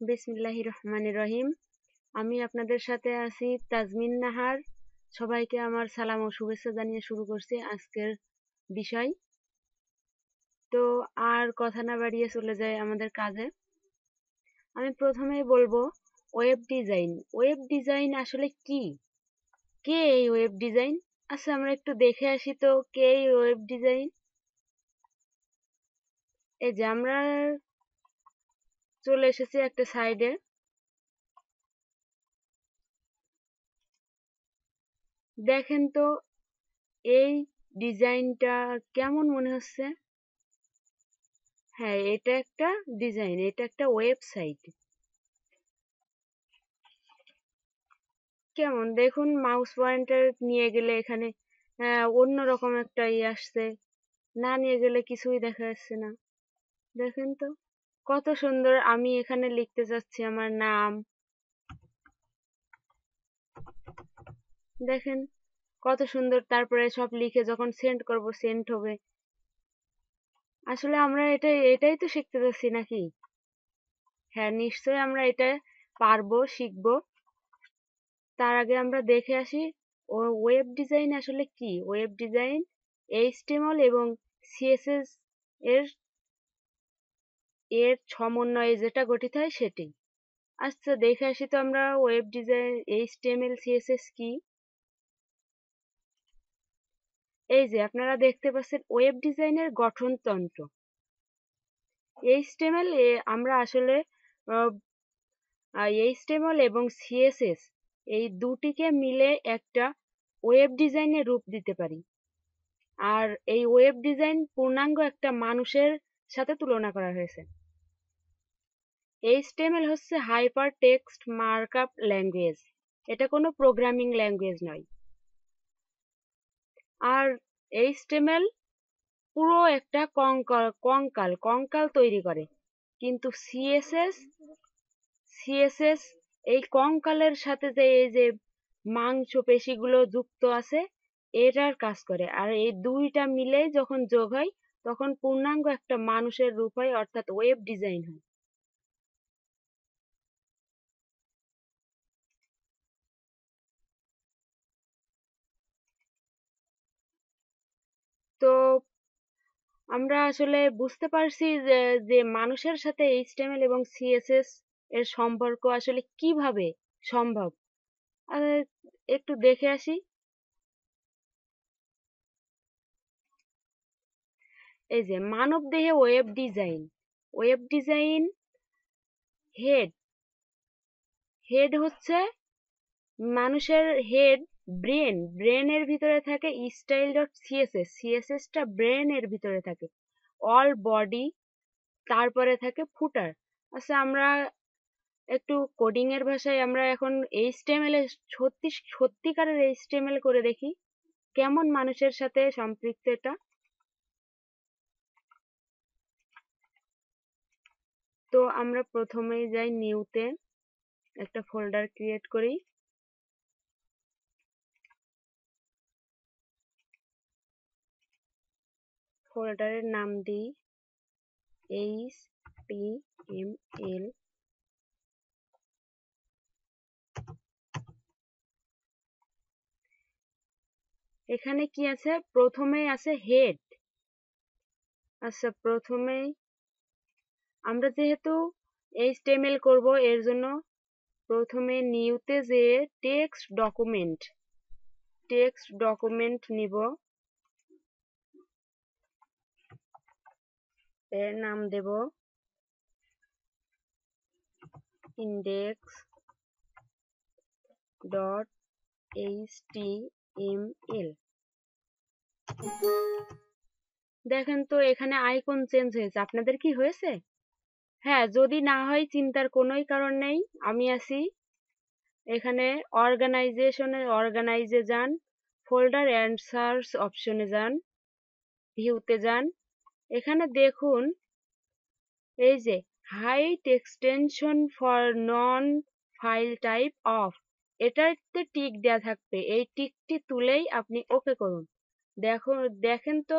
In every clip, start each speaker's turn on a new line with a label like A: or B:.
A: বিসমিল্লাহির রহমানির রহিম। আমি আপনাদের সাথে আছি তাজমিন নাহার। সবাইকে আমার সালাম ও শুভেচ্ছা জানিয়ে শুরু করছি আজকের বিষয়। তো আর কথা না বাড়িয়ে চলে যাই আমাদের কাজে। আমি প্রথমেই বলবো ওয়েব ডিজাইন। ওয়েব ডিজাইন আসলে কি? কে এই ওয়েব ডিজাইন? আচ্ছা, আমরা একটু দেখে আসি তো কে এই ওয়েব ডিজাইন। এই যে আমরা চলে এসেছি একটা সাইডে। দেখেন তো এই ডিজাইনটা কেমন মনে হচ্ছে? হ্যাঁ, এটা একটা ডিজাইন, এটা একটা ওয়েবসাইট। কেমন দেখুন, মাউস পয়েন্টার নিয়ে গেলে এখানে অন্যরকম একটা আসছে, না নিয়ে গেলে কিছুই দেখা যাচ্ছে না। দেখেন তো কত সুন্দর। আমি এখানে লিখতে চাচ্ছি আমার নাম, দেখেন কত সুন্দর। তারপরে সব লিখে যখন সেন্ড করব সেন্ড হবে। আসলে আমরা এটাই তো শিখতে যাচ্ছি নাকি? হ্যাঁ, নিশ্চয়ই আমরা এটা পারবো, শিখবো। তার আগে আমরা দেখে আসি ওয়েব ডিজাইন আসলে কি। ওয়েব ডিজাইন এইচটিএমএল এবং সিএসএস এর এর সমন্বয়ে যেটা গঠিত হয় সেটি। আচ্ছা, দেখে আসি তো আমরা ওয়েব ডিজাইন এইচটিএমএল সিএসএস কি। এই যে আপনারা দেখতে পাচ্ছেন ওয়েব ডিজাইনের গঠনতন্ত্র। এইচটিএমএল আমরা আসলে এইচটিএমএল এবং সিএসএস এই দুটিকে মিলে একটা ওয়েব ডিজাইনের রূপ দিতে পারি। আর এই ওয়েব ডিজাইন পূর্ণাঙ্গ একটা মানুষের সাথে তুলনা করা হয়েছে। এইচটিএমএল হচ্ছে হাইপার টেক্সট মার্কআপ ল্যাঙ্গুয়েজ। এটা কোনো প্রোগ্রামিং ল্যাঙ্গুয়েজ নয়। আর এইচটিএমএল পুরো একটা কঙ্কাল তৈরি করে। কিন্তু সিএসএস এই কঙ্কালের সাথে যে এই যে মাংস পেশিগুলো যুক্ত আছে এটার কাজ করে। আর এই দুইটা মিলে যখন যোগ হয় তখন পূর্ণাঙ্গ একটা মানুষের রূপ হয়, অর্থাৎ ওয়েব ডিজাইন হয়। তো আমরা আসলে বুঝতে পারছি যে যে মানুষের সাথে এইচটিএমএল এবং সিএসএস এর সম্পর্ক আসলে কিভাবে সম্ভব। আর একটু দেখে আসি। এই যে মানবদেহে ওয়েব ডিজাইন হেড হেড হচ্ছে মানুষের হেড। ব্রেনের ভিতরে থাকে স্টাইল ডট সিএসএস, সিএসএসটা ব্রেনের ভিতরে থাকে। অল বডি, তারপরে থাকে ফুটার। আচ্ছা, আমরা একটু কোডিং এর ভাষায় আমরা এখন এইচটিএমএল এর সত্যিকারের এইচটিএমএল করে দেখি কেমন মানুষের সাথে সম্পৃক্ত এটা। তো আমরা প্রথমেই যাই নিউতে, একটা ফোল্ডার ক্রিয়েট করি। ফোল্ডারের নাম দিই HTML। এখানে কি আছে? প্রথমেই আছে হেড। আচ্ছা, প্রথমেই আমরা যেহেতু HTML করব এর জন্য প্রথমে নিউতে যেয়ে টেক্সট ডকুমেন্ট নিব। এর নাম দেব index.html। দেখেন তো এখানে আইকন চেঞ্জ হয়েছে। আপনাদের কি হয়েছে? হ্যাঁ, যদি না হয় চিন্তার কোনোই কারণ নেই। আমি আছি এখানে। অর্গানাইজে যান, ফোল্ডার অ্যান্ড সার্চ অপশনে যান, ভিউতে যান। এখানে দেখুন এই যে height extension for non file type of, এটাতে টিক দেওয়া থাকবে। এই টিকটি তুলেই আপনি ওকে করুন। দেখেন তো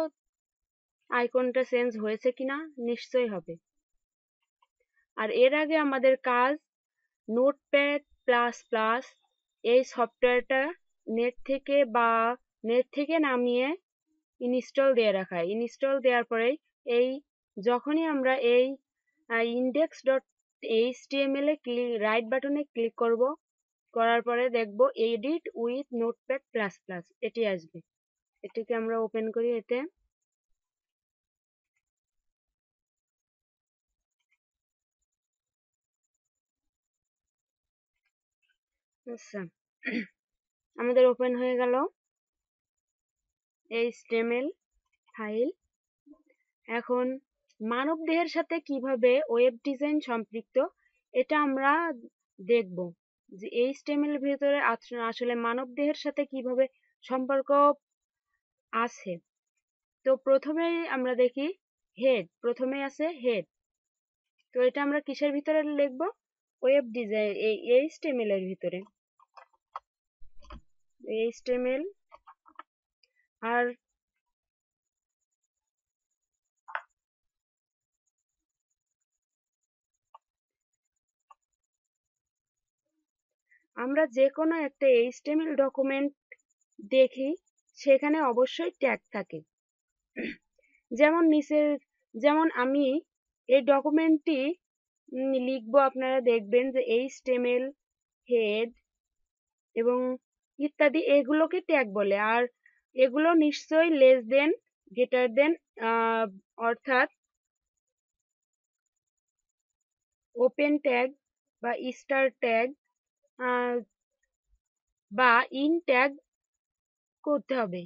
A: আইকনটা চেঞ্জ হয়েছে কিনা। নিশ্চয়ই হবে। আর এর আগে আমাদের কাজ নোটপ্যাড প্লাস প্লাস এই সফটওয়্যারটা নেট থেকে নামিয়ে ইনস্টল দিয়ে রাখা। ইনস্টল দেওয়ার পরে এই যখনই আমরা এই ইন্ডেক্স ডট এইচটিএমএল এ রাইট বাটনে ক্লিক করব, করার পরে দেখব edit with notepad plus plus এটি আসবে। এটিকে আমরা ওপেন করি। এতে আচ্ছা, আমাদের ওপেন হয়ে গেল এইচটিএমএল ফাইল। এখন মানবদেহের সাথে কিভাবে ওয়েব ডিজাইন সম্পৃক্ত এটা আমরা দেখব, যে এইচটিএমএল এর ভিতরে আসলে মানবদেহের সাথে কিভাবে সম্পর্ক আছে। তো প্রথমেই আমরা দেখি হেড, প্রথমে আছে হেড। তো এটা আমরা কিসের ভিতরে লিখব? ওয়েব ডিজাইন এই এইচটিএমএল এর ভিতরে। এইচটিএমএল আর আমরা যে কোনো একটা এইচটিএমএল ডকুমেন্ট দেখি সেখানে অবশ্যই ট্যাগ থাকে। যেমন আমি এই ডকুমেন্টটি লিখব, আপনারা দেখবেন যে এইচটিএমএল হেড এবং ইত্যাদি এগুলোকে ট্যাগ বলে। আর এগুলো নিশ্চয়ই লেস দেন গ্রেটার দেন অর্থাৎ ওপেন ট্যাগ বা স্টার ট্যাগ বা ইন ট্যাগ করতে হবে।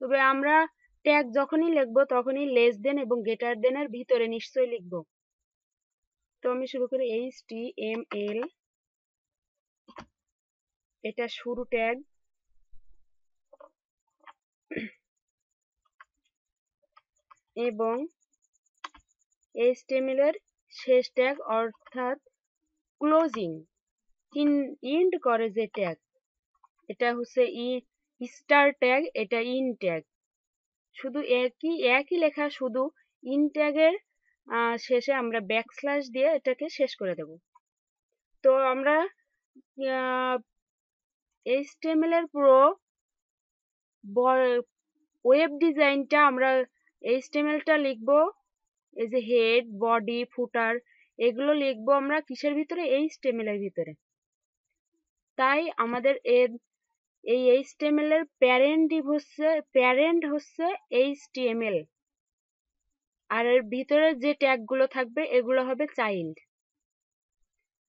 A: তবে আমরা ট্যাগ যখনই লিখবো তখনই লেস দেন এবং গ্রেটার দেন এর ভিতরে নিশ্চয়ই লিখবো। তো আমি শুরু করি HTML, এটা শুরু ট্যাগ এবং HTML এর শেষ ট্যাগ অর্থাৎ ক্লোজিং ইন্ড করে যে ট্যাগ, এটা হচ্ছে স্টার ট্যাগ, এটা ইন ট্যাগ। শুধু একই লেখা, শুধু ইন ট্যাগের শেষে আমরা ব্যাকস্ল্যাশ দিয়ে এটাকে শেষ করে দেব। তো আমরা HTML এর পুরো ওয়েব ডিজাইনটা আমরা HTML-টা লিখবো, এই যে হেড বডি ফুটার এগুলো লিখবো আমরা কিসের ভিতরে? HTML এর ভিতরে। তাই আমাদের এই HTML এর প্যারেন্ট হচ্ছে HTML, আর এর ভিতরে যে ট্যাগ গুলো থাকবে এগুলো হবে চাইল্ড।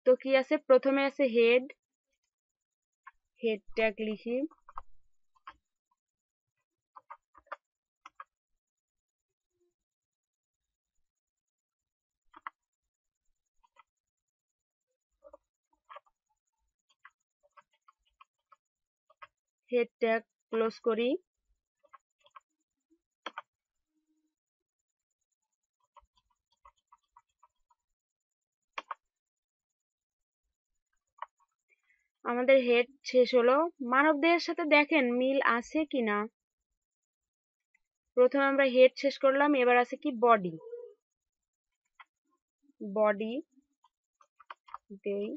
A: তো কি আছে? প্রথমে আছে হেড ট্যাগ লিখি, হেড ট্যাগ ক্লোজ করি। আমাদের হেড শেষ হলো। মানবদেহের সাথে দেখেন মিল আছে কিনা। প্রথমে আমরা হেড শেষ করলাম, এবার আছে কি বডি। বডি দেই,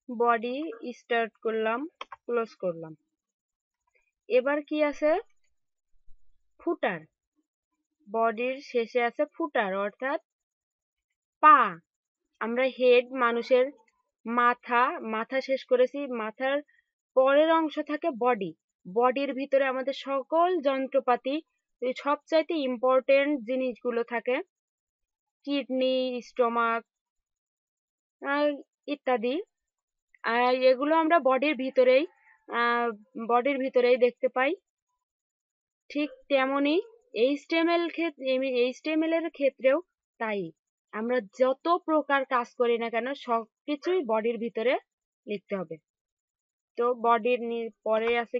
A: বডি স্টার্ট করলাম, ক্লোজ করলাম। এবার কি আছে? ফুটার। বডির শেষে আছে ফুটার অর্থাৎ পা। আমরা হেড মানুষের মাথা শেষ করেছি, মাথার পরের অংশ থাকে বডি। বডির ভিতরে আমাদের সকল যন্ত্রপাতি, সবচাইতে ইম্পর্টেন্ট জিনিসগুলো থাকে, কিডনি, স্টোমাক ইত্যাদি। এগুলো আমরা বডির ভিতরেই দেখতে পাই। ঠিক তেমনি এইচটিএমএল এর ক্ষেত্রেও তাই। আমরা যত প্রকার কাজ করি না কেন সবকিছুই বডির ভিতরে লিখতে হবে। তো বডির পরে আছে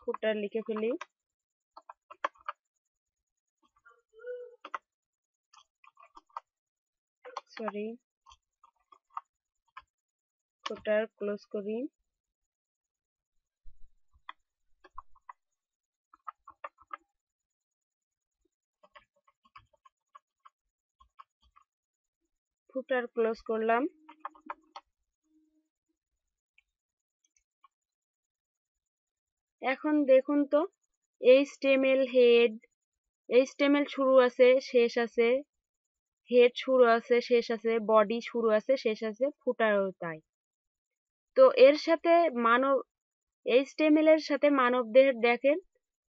A: ফুটার, লিখে ফেলি। সরি, ফুটার ক্লোজ করি। ফুটার ক্লোজ করলাম। এখন দেখুন তো HTML হেড, HTML শুরু আছে শেষ আছে, হেড শুরু আছে শেষ আছে, বডি শুরু আছে শেষ আছে, ফুটারও তাই। তো এর সাথে মানব HTML এর সাথে মানবদেহের দেখেন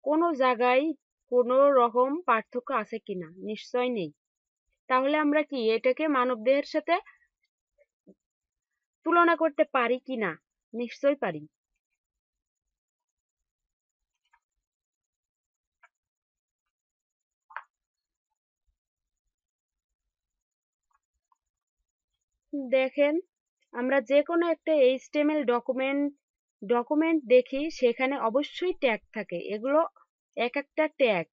A: কোনো জায়গায় কোনো রকম পার্থক্য আছে কিনা? নিশ্চয় নেই। তাহলে আমরা কি এটাকে মানবদেহের সাথে তুলনা করতে পারি কিনা? নিশ্চয় পারি। দেখেন আমরা যে কোনো একটা HTML ডকুমেন্ট দেখি, সেখানে অবশ্যই ট্যাগ থাকে। এগুলো এক একটা ট্যাগ।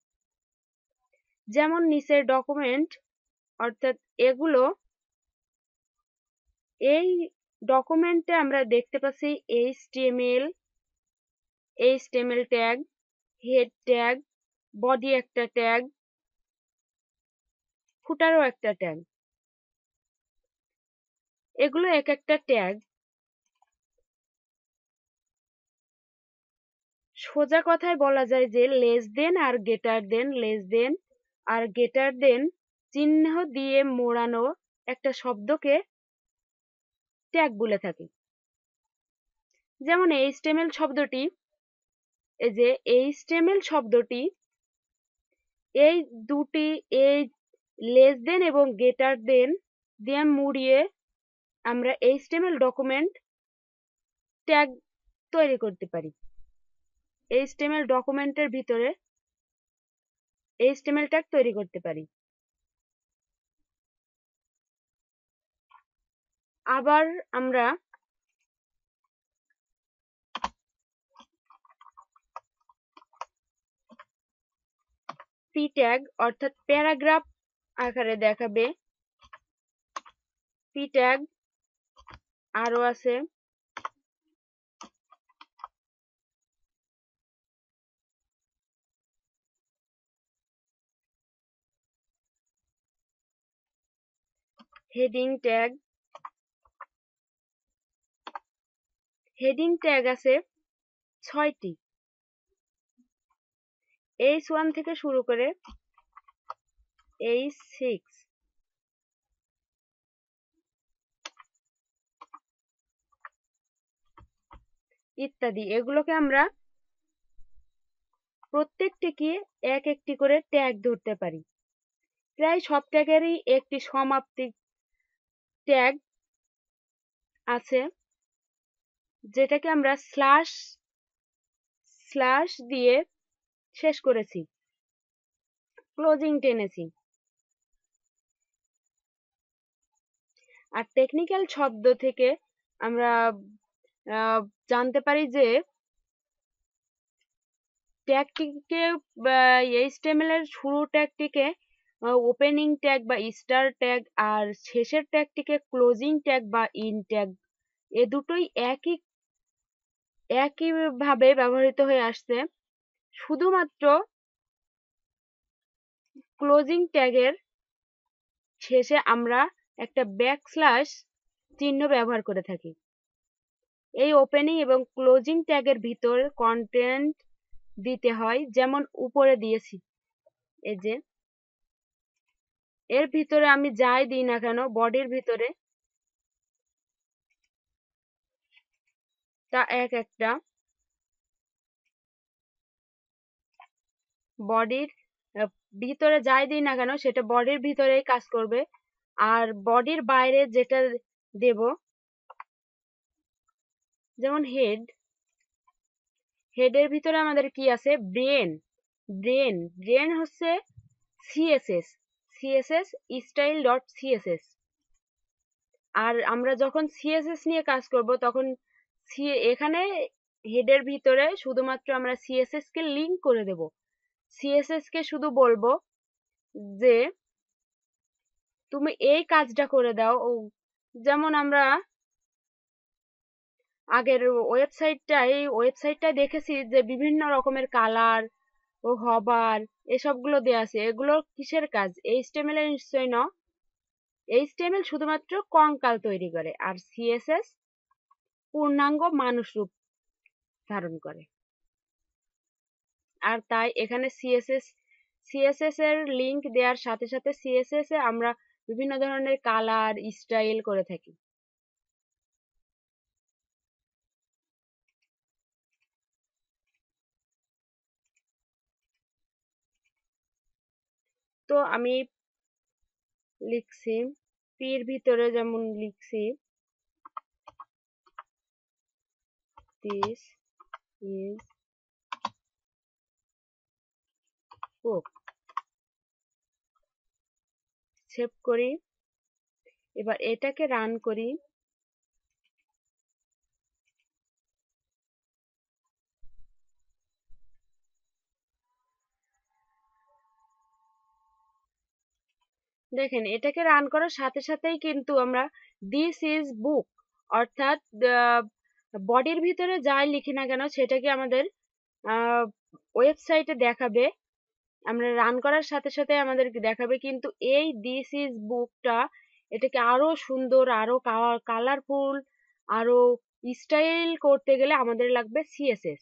A: যেমন নিচের ডকুমেন্ট, অর্থাৎ এগুলো, এই ডকুমেন্টে আমরা দেখতে পাচ্ছি HTML tag, head tag, body একটা ট্যাগ, ফুটারও একটা ট্যাগ। এগুলো এক একটা ট্যাগ। সোজা কথায় বলা যায় যে লেস দেন আর গ্রেটার দেন চিহ্ন দিয়ে মোড়ানো একটা শব্দকে ট্যাগ বলে থাকি। যেমন HTML শব্দটি, এই যে HTML শব্দটি, এই দুটি, এই লেস দেন এবং গ্রেটার দেন দিয়ে মুড়িয়ে আমরা HTML ডকুমেন্ট ট্যাগ তৈরি করতে পারি। HTML ডকুমেন্টের ভিতরে HTML ট্যাগ তৈরি করতে পারি। আবার আমরা পি ট্যাগ, অর্থাৎ প্যারাগ্রাফ আকারে দেখাবে পি ট্যাগ। আরো আছে হেডিং ট্যাগ। হেডিং ট্যাগ আছে 6টি, H1 থেকে শুরু করে H6 ইত্যাদি। এগুলোকে আমরা প্রত্যেকটিকে এক একটি করে ট্যাগ ধরতে পারি। প্রায় সব ট্যাগেরই একটি সমাপ্তি ট্যাগ আছে, যেটাকে আমরা স্ল্যাশ দিয়ে শেষ করেছি, ক্লোজিং টেনেছি। আর টেকনিক্যাল শব্দ থেকে আমরা জানতে পারি যে ট্যাগটিকে HTML এর শুরু ট্যাগটিকে ওপেনিং ট্যাগ বা স্টার ট্যাগ, আর শেষের ট্যাগটিকে ক্লোজিং ট্যাগ বা ইন ট্যাগ। এ দুটোই একই ভাবে ব্যবহৃত হয়ে আসছে। শুধুমাত্র ক্লোজিং ট্যাগের শেষে আমরা একটা ব্যাকস্ল্যাশ চিহ্ন ব্যবহার করে থাকি। এই ওপেনিং এবং ক্লোজিং ট্যাগের ভিতর কন্টেন্ট দিতে হয়, যেমন উপরে দিয়েছি। এই যে এর ভিতরে আমি যাই দিই না কেন, বডির ভিতরে তা এক একটা বডির ভিতরে যাই দিই না কেন সেটা বডির ভিতরেই কাজ করবে। আর বডির বাইরে যেটা দেব, যেমন হেডের ভিতরে আমাদের কি আছে? ব্রেন হচ্ছে সিএসএস স্টাইল ডট সিএসএস। আর আমরা যখন সিএসএস নিয়ে কাজ করব তখন এখানে হেডের ভিতরে শুধুমাত্র আমরা সিএসএস কে লিংক করে দেব। সিএসএস কে শুধু বলবো যে তুমি এই কাজটা করে দাও। যেমন আমরা আগের ওয়েবসাইটটায় দেখেছি যে বিভিন্ন রকমের কালার ও হবার এসবগুলো দেয়া আছে। এগুলো কিসের কাজ? এইচটিএমএল এর নিশ্চয়ই না। এইচটিএমএল শুধুমাত্র কঙ্কাল তৈরি করে, আর সিএসএস পূর্ণাঙ্গ মানুষ রূপ ধারণ করে। আর তাই এখানে সিএসএস এর লিংক দেওয়ার সাথে সাথে সিএসএস এ আমরা বিভিন্ন ধরনের কালার স্টাইল করে থাকি। তো আমি লিখছি পির ভিতরে, যেমন লিখছি দিস ইজ বুক, সেভ করি। এবার এটাকে রান করি। দেখেন এটাকে রান করার সাথে সাথেই কিন্তু আমরা দিস ইজ বুক অর্থাৎ বডির ভিতরে যাই লিখি না কেন সেটাকে আমাদের ওয়েবসাইটে দেখাবে। আমরা রান করার সাথে সাথে আমাদেরকে দেখাবে, কিন্তু এই দিস ইজ বুকটা এটাকে আরো সুন্দর, আরো কালারফুল, আরো স্টাইল করতে গেলে আমাদের লাগবে সিএসএস।